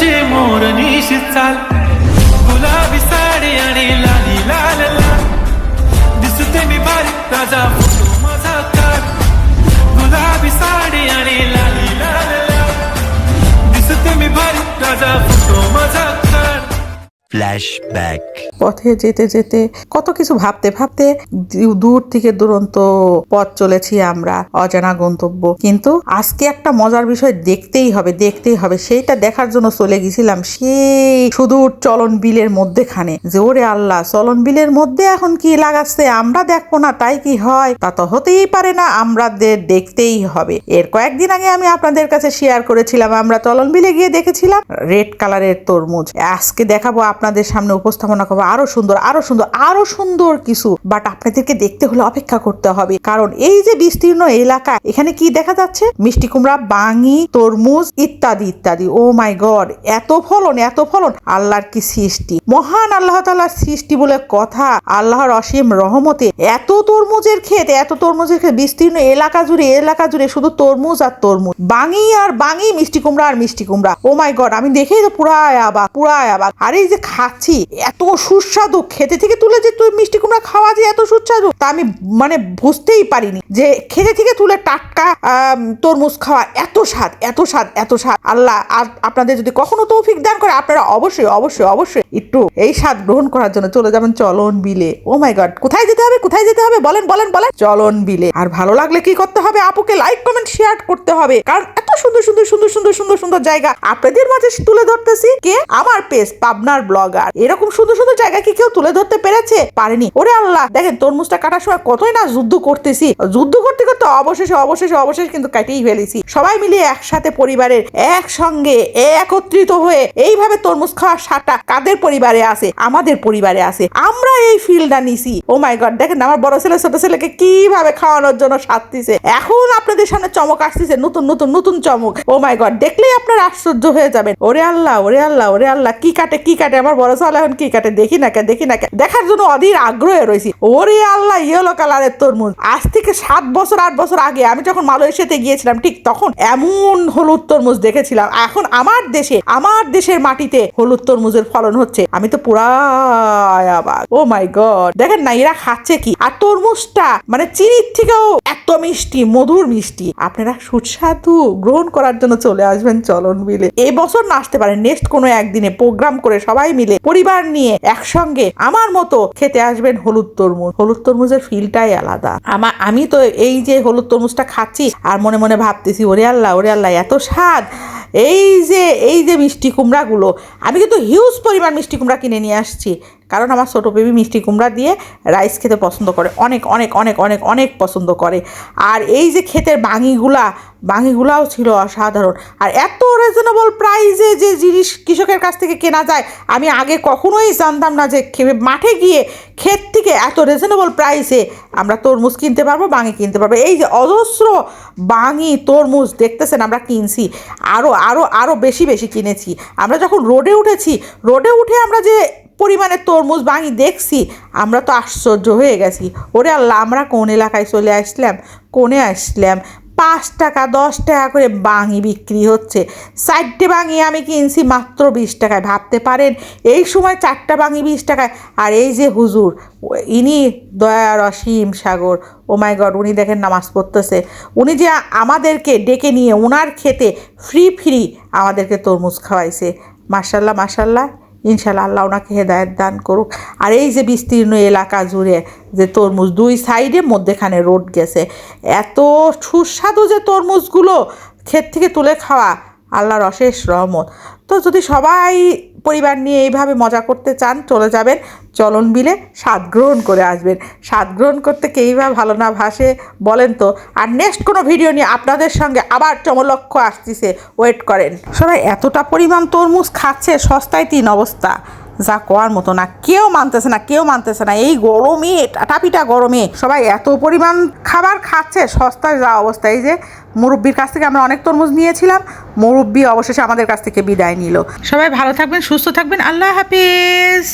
तुझे मोरनीशी चाल गुलाबी साडी आणि लाली लाल लाल दिसते मी भारी राजा फोटो माझा काढ गुलाबी साडी आणि लाली लाल लाल दिसते मी भारी राजा फोटो माझा काढ। ফ্ল্যাশব্যাক। পথে যেতে যেতে কত কিছু ভাবতে ভাবতে দূর থেকে দুরন্ত পথ চলেছি আমরা অজানা গন্তব্য, কিন্তু আজকে একটা মজার বিষয় দেখতেই হবে সেইটা দেখার জন্য চলে গেছিলাম সেই সুদূর চলন বিলের মধ্যেখানে। যে ওরে আল্লাহ, চলন বিলের মধ্যে এখন কি লাগাচ্ছে আমরা দেখবো না তাই কি হয়? তা তো হতেই পারে না, আমাদের দেখতেই হবে। এর কয়েকদিন আগে আমি আপনাদের কাছে শেয়ার করেছিলাম আমরা চলন বিলে গিয়ে দেখেছিলাম রেড কালারের তরমুজ। আজকে দেখাবো আপনাদের সামনে, উপস্থাপনা করবো আরো সুন্দর কিছু, বাট আপনাদেরকে দেখতে হলে অপেক্ষা করতে হবে, কারণ এই যে বিস্তীর্ণ এলাকা এখানে কি দেখা যাচ্ছে মিষ্টি কুমড়া, বাঙি, তরমুজ ইত্যাদি ইত্যাদি। ও মাই গড, এত ফলন আল্লাহর কি সৃষ্টি, মহান আল্লাহ তাআলার সৃষ্টি বলে কথা। আল্লাহর অসীম রহমতে এত তরমুজের ক্ষেত বিস্তীর্ণ এলাকা জুড়ে শুধু তরমুজ আর তরমুজ, বাঙি আর বাঙি, মিষ্টি কুমড়া আর মিষ্টি কুমড়া। ও মাই গড, আমি দেখেই তো পুরাই অবাক। আর এই যে খাচ্ছি এত সুস্বাদু, খেতে থেকে তুলে যে তুই মিষ্টি কুমড়া খাওয়া যে এত সুস্বাদু তা আমি মানে বুঝতেই পারিনি, যে খেতে থেকে তুলে টাটকা তরমুজ খাওয়া এত স্বাদ। আল্লাহ আপনাদের যদি কখনো তৌফিক দান করে আপনারা অবশ্যই একটু এই স্বাদ গ্রহণ করার জন্য চলে যাবেন চলন বিলে। ও মাই গড, কোথায় যেতে হবে বলেন চলন বিলে। আর ভালো লাগলে কি করতে হবে? আপুকে লাইক কমেন্ট শেয়ার করতে হবে, কারণ এত সুন্দর জায়গা আপনাদের মাঝে তুলে ধরতেছি। কে? আমার পেজ পাবনার ব্লগার। এরকম সুন্দর জায়গা কি কেউ তুলে ধরতে পেরেছে? পারেনি। ওরে আল্লাহ, দেখেন তরমুজটা কাটার সময় কতই না যুদ্ধ করতেছি, যুদ্ধ করতে অবশেষে কিন্তু কাটিয়েই ফেলেছি। সবাই মিলে একসাথে পরিবারের একসঙ্গে একত্রিত হয়ে এইভাবে তরমুজ খাওয়ার স্বাদটা কাদের পরিবারে আছে? আমাদের পরিবারে আছে। আমরা এই ফিলটা নিছি। ও মাই গড, দেখেন আমার বড় ছেলে ছোট ছেলেকে কিভাবে খাওয়ানোর জন্য সাজতেছে। এখন আপনাদের সামনে চমক আসতেছে, নতুন চমক। ও মাই গড, দেখলেই আপনারা আশ্চর্য হয়ে যাবেন। ওরে আল্লাহ, কি কাটে আমার বড় ছেলে এখন কি কাটে, দেখি না কে দেখার জন্য অধীর আগ্রহে রয়েছি। ওরে আল্লাহ, ইয়েলো কালারের তরমুজ। আজ থেকে 8 বছর আগে আমি যখন মালয়েশিয়াতে গিয়েছিলাম ঠিক তখন এমন হলুদ তরমুজ দেখেছিলাম। এখন আমার দেশের মাটিতে হলুদ তরমুজের ফলন হচ্ছে, আমি তো পুরাই অবাক। ও মাই গড, দেখেন না এরা খাচ্ছে কি। আর তরমুজটা মানে চিনির থেকেও এত মিষ্টি, মধুর মিষ্টি। আপনারা সুস্বাদু গ্রহণ করার জন্য চলে আসবেন চলন বিলে। এই বছর না আসতে পারেন, নেক্সট কোনো একদিনে প্রোগ্রাম করে সবাই মিলে পরিবার নিয়ে একসঙ্গে আমার মতো খেতে আসবেন হলুদ তরমুজের ফিলটাই আলাদা। আমি তো এই যে হলুদ তরমুজটা খাচ্ছি আর মনে ভাবতেছি ওরে আল্লাহ এত স্বাদ। এই যে মিষ্টি কুমড়াগুলো, আমি কিন্তু হিউজ পরিমাণ মিষ্টি কুমড়া কিনে নিয়ে আসছি, কারণ আমার ছোটো বেবি মিষ্টি কুমড়া দিয়ে রাইস খেতে পছন্দ করে, অনেক পছন্দ করে। আর এই যে ক্ষেতের বাঙিগুলাও ছিল অসাধারণ। আর এত রিজনেবল প্রাইসে যে জিনিস কৃষকের কাছ থেকে কেনা যায় আমি আগে কখনোই জানতাম না, যে মাঠে গিয়ে ক্ষেত থেকে এত রিজনেবল প্রাইসে আমরা তরমুজ কিনতে পারবো, বাঙি কিনতে পারবো। এই যে অজস্র বাঙি তরমুজ দেখতেছেন আমরা কিনছি, আরও বেশি কিনেছি। আমরা যখন রোডে উঠে আমরা যে পরিমাণে তরমুজ বাঙি দেখছি আমরা তো আশ্চর্য হয়ে গেছি। ওরে আল্লাহ, আমরা কোন এলাকায় চলে আসলাম, 5 টাকা 10 টাকা করে বাঙি বিক্রি হচ্ছে। 4টে বাঙি আমি কিনছি মাত্র 20 টাকায়। ভাবতে পারেন এই সময় 4টা বাঙি 20 টাকায়। আর এই যে হুজুর, ইনি দয়ার অসীম সাগর। ও মাই গড, উনি দেখেন নামাজ পড়তেছে। উনি যে আমাদেরকে ডেকে নিয়ে ওনার খেতে ফ্রি আমাদেরকে তরমুজ খাওয়াইছে। মাশাল্লাহ, ইনশাল্লাহ আল্লাহ ওনাকে হেদায়েত দান করুক। আর এই যে বিস্তীর্ণ এলাকা জুড়ে যে তরমুজ, 2 সাইডে মধ্যেখানে রোড গেছে, এত সুস্বাদু যে তরমুজগুলো ক্ষেত থেকে তুলে খাওয়া, আল্লাহর অশেষ রহমত। তো যদি সবাই পরিবার নিয়ে এইভাবে মজা করতে চান চলে যাবেন চলন বিলে, স্বাদ গ্রহণ করে আসবেন। স্বাদ গ্রহণ করতে কেই বা ভালো না ভাসে বলেন তো। আর নেক্সট কোনো ভিডিও নিয়ে আপনাদের সঙ্গে আবার চমলক্ষ আসতেছে, ওয়েট করেন। সবাই এতটা পরিমাণ তরমুজ খাচ্ছে, সস্তায় 3 অবস্থা, যা করার মতো না। কেউ মানতেছে না এই গরমে, টাটাপিটা গরমে সবাই এত পরিমাণ খাবার খাচ্ছে, সস্তায় যা অবস্থা। এই যে মুরব্বির কাছ থেকে আমরা অনেক তরমুজ নিয়েছিলাম, মুরব্বি অবশেষে আমাদের কাছ থেকে বিদায় নিল। সবাই ভালো থাকবেন, সুস্থ থাকবেন, আল্লাহ হাফেজ।